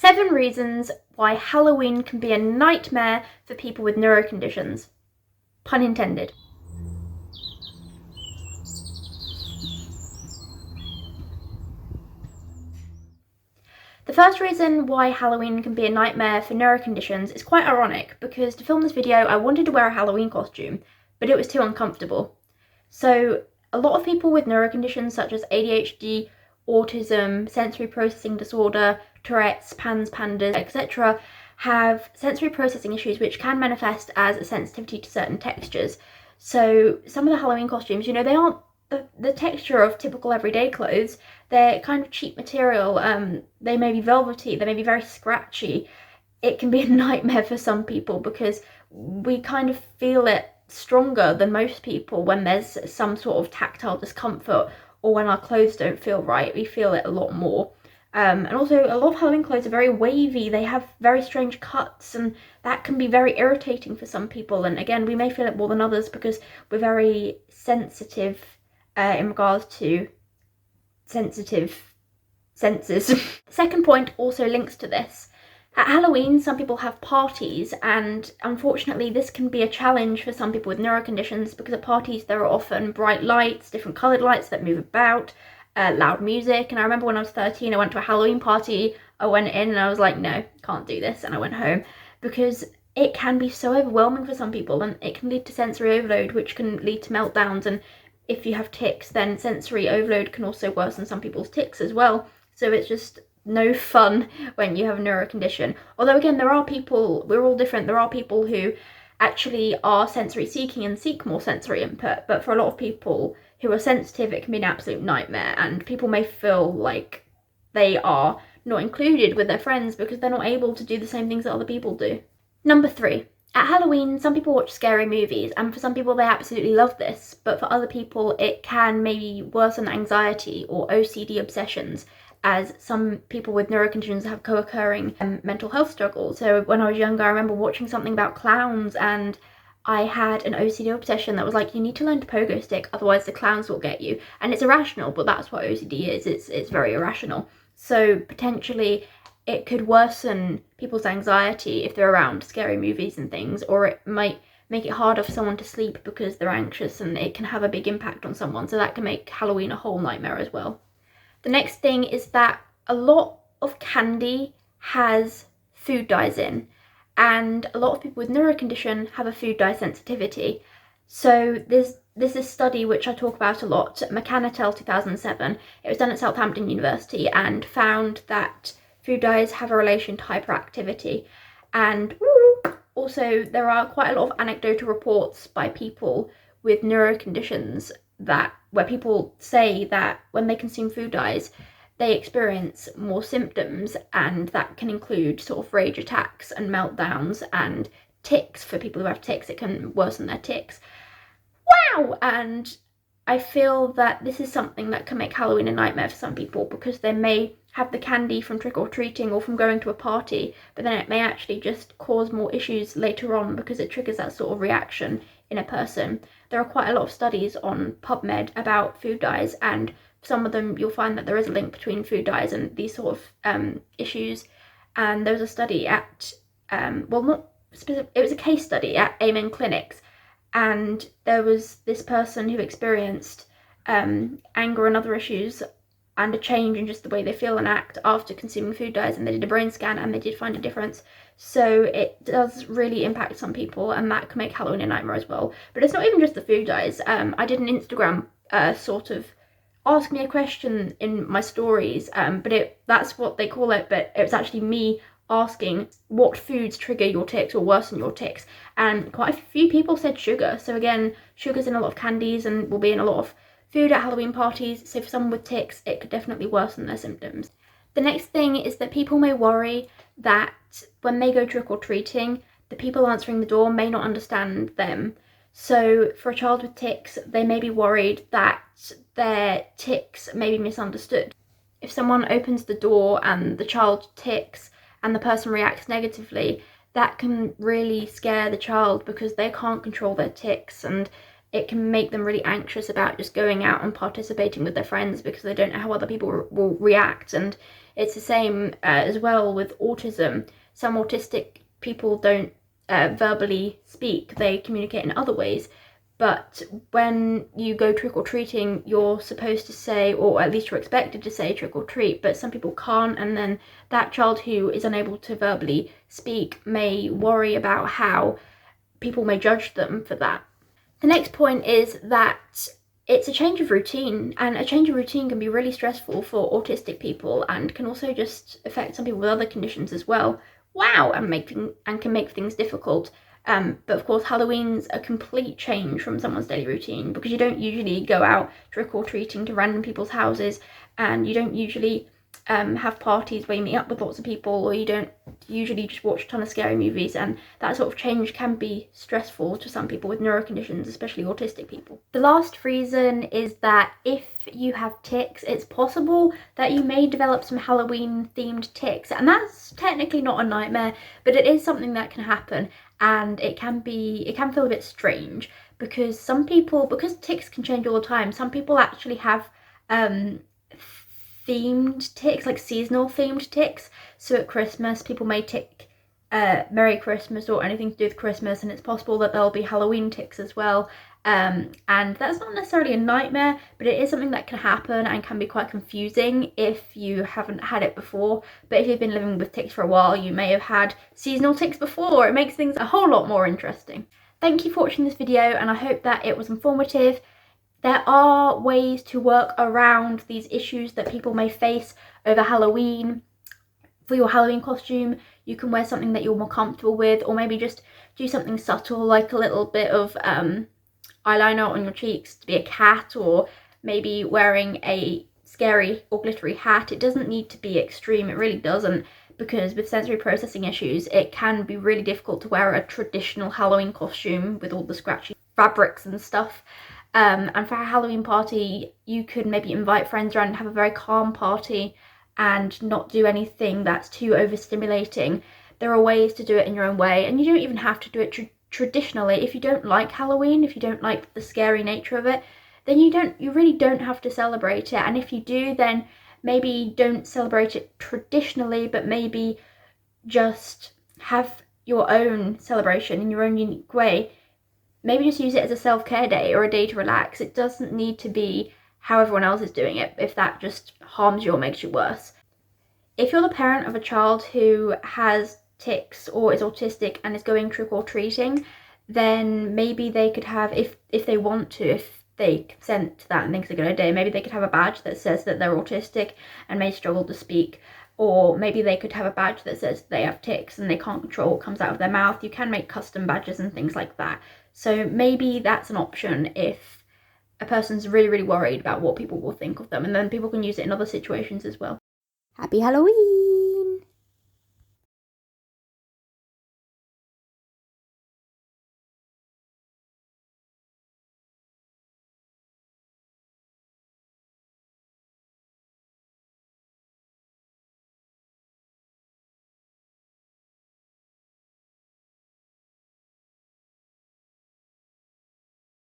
7 reasons why Halloween can be a nightmare for people with neuro conditions. Pun intended. The first reason why Halloween can be a nightmare for neuro conditions is quite ironic, because to film this video I wanted to wear a Halloween costume, but it was too uncomfortable. So a lot of people with neuro conditions such as ADHD, autism, sensory processing disorder, Tourette's, PANDAS, etc. have sensory processing issues which can manifest as a sensitivity to certain textures. So some of the Halloween costumes, you know, they aren't the texture of typical everyday clothes. They're kind of cheap material. They may be velvety, they may be very scratchy. It can be a nightmare for some people because we kind of feel it stronger than most people when there's some sort of tactile discomfort or when our clothes don't feel right. We feel it a lot more. And also a lot of Halloween clothes are very wavy, they have very strange cuts, and that can be very irritating for some people. And again, we may feel it more than others because we're very sensitive in regards to sensitive senses. The second point also links to this. At Halloween, some people have parties, and unfortunately this can be a challenge for some people with neuro conditions because at parties there are often bright lights, different coloured lights that move about, loud music. And I remember when I was 13, I went to a Halloween party, I went in and I was like, no, can't do this, and I went home because it can be so overwhelming for some people and it can lead to sensory overload, which can lead to meltdowns. And if you have tics, then sensory overload can also worsen some people's tics as well. So it's just no fun when you have a neuro condition. Although again, there are people, we're all different, there are people who actually are sensory seeking and seek more sensory input, but for a lot of people who are sensitive, it can be an absolute nightmare, and people may feel like they are not included with their friends because they're not able to do the same things that other people do. Number 3. At Halloween, some people watch scary movies, and for some people they absolutely love this, but for other people it can maybe worsen anxiety or OCD obsessions, as some people with neuro conditions have co-occurring mental health struggles. So when I was younger, I remember watching something about clowns and I had an OCD obsession that was like, you need to learn to pogo stick, otherwise the clowns will get you. And it's irrational, but that's what OCD is. It's very irrational. So potentially it could worsen people's anxiety if they're around scary movies and things, or it might make it harder for someone to sleep because they're anxious, and it can have a big impact on someone. So that can make Halloween a whole nightmare as well. The next thing is that a lot of candy has food dyes in, and a lot of people with neuro condition have a food dye sensitivity. So there's this study which I talk about a lot, Mechanitel 2007. It was done at Southampton University and found that food dyes have a relation to hyperactivity. And also there are quite a lot of anecdotal reports by people with neuro conditions where people say that when they consume food dyes they experience more symptoms, and that can include sort of rage attacks and meltdowns and tics. For people who have tics, it can worsen their tics. Wow! And I feel that this is something that can make Halloween a nightmare for some people because they may have the candy from trick-or-treating or from going to a party, but then it may actually just cause more issues later on because it triggers that sort of reaction in a person. There are quite a lot of studies on PubMed about food dyes, and some of them you'll find that there is a link between food dyes and these sort of issues. And there was a study at, well, not specific, it was a case study at Amen Clinics, and there was this person who experienced anger and other issues and a change in just the way they feel and act after consuming food dyes, and they did a brain scan and they did find a difference. So it does really impact some people, and that can make Halloween a nightmare as well. But it's not even just the food dyes. I did an Instagram sort of ask me a question in my stories, but that's what they call it, but it was actually me asking what foods trigger your tics or worsen your tics, and quite a few people said sugar. So again, sugar's in a lot of candies and will be in a lot of food at Halloween parties, so for someone with tics it could definitely worsen their symptoms. The next thing is that people may worry that when they go trick-or-treating, the people answering the door may not understand them. So for a child with tics, they may be worried that their tics may be misunderstood. If someone opens the door and the child tics and the person reacts negatively, that can really scare the child because they can't control their tics, and it can make them really anxious about just going out and participating with their friends because they don't know how other people will react. And it's the same as well with autism. Some autistic people don't verbally speak, they communicate in other ways. But when you go trick-or-treating, you're supposed to say, or at least you're expected to say trick or treat, but some people can't, and then that child who is unable to verbally speak may worry about how people may judge them for that. The next point is that it's a change of routine, and a change of routine can be really stressful for autistic people and can also just affect some people with other conditions as well. Wow, and can make things difficult. But of course, Halloween's a complete change from someone's daily routine because you don't usually go out trick-or-treating to random people's houses, and you don't usually have parties where you meet up with lots of people, or you don't usually just watch a ton of scary movies, and that sort of change can be stressful to some people with neuro conditions, especially autistic people. The last reason is that if you have tics, it's possible that you may develop some Halloween themed tics, and that's technically not a nightmare, but it is something that can happen, and it can feel a bit strange because some people, because tics can change all the time, some people actually have themed tics, like seasonal themed tics. So at Christmas, people may tic Merry Christmas or anything to do with Christmas, and it's possible that there'll be Halloween tics as well. And that's not necessarily a nightmare, but it is something that can happen and can be quite confusing if you haven't had it before. But if you've been living with tics for a while, you may have had seasonal tics before. It makes things a whole lot more interesting. Thank you for watching this video, and I hope that it was informative. There are ways to work around these issues that people may face over Halloween. For your Halloween costume, you can wear something that you're more comfortable with, or maybe just do something subtle like a little bit of eyeliner on your cheeks to be a cat, or maybe wearing a scary or glittery hat. It doesn't need to be extreme, it really doesn't, because with sensory processing issues, it can be really difficult to wear a traditional Halloween costume with all the scratchy fabrics and stuff. And for a Halloween party, you could maybe invite friends around and have a very calm party and not do anything that's too overstimulating. There are ways to do it in your own way, and you don't even have to do it traditionally. If you don't like Halloween, if you don't like the scary nature of it, then you really don't have to celebrate it. And if you do, then maybe don't celebrate it traditionally, but maybe just have your own celebration in your own unique way. Maybe just use it as a self-care day or a day to relax. It doesn't need to be how everyone else is doing it if that just harms you or makes you worse. If you're the parent of a child who has tics or is autistic and is going trick-or-treating, then maybe they could have, if they want to, if they consent to that and think it's a good idea, maybe they could have a badge that says that they're autistic and may struggle to speak. Or maybe they could have a badge that says they have tics and they can't control what comes out of their mouth. You can make custom badges and things like that. So maybe that's an option if a person's really, really worried about what people will think of them, and then people can use it in other situations as well. Happy Halloween!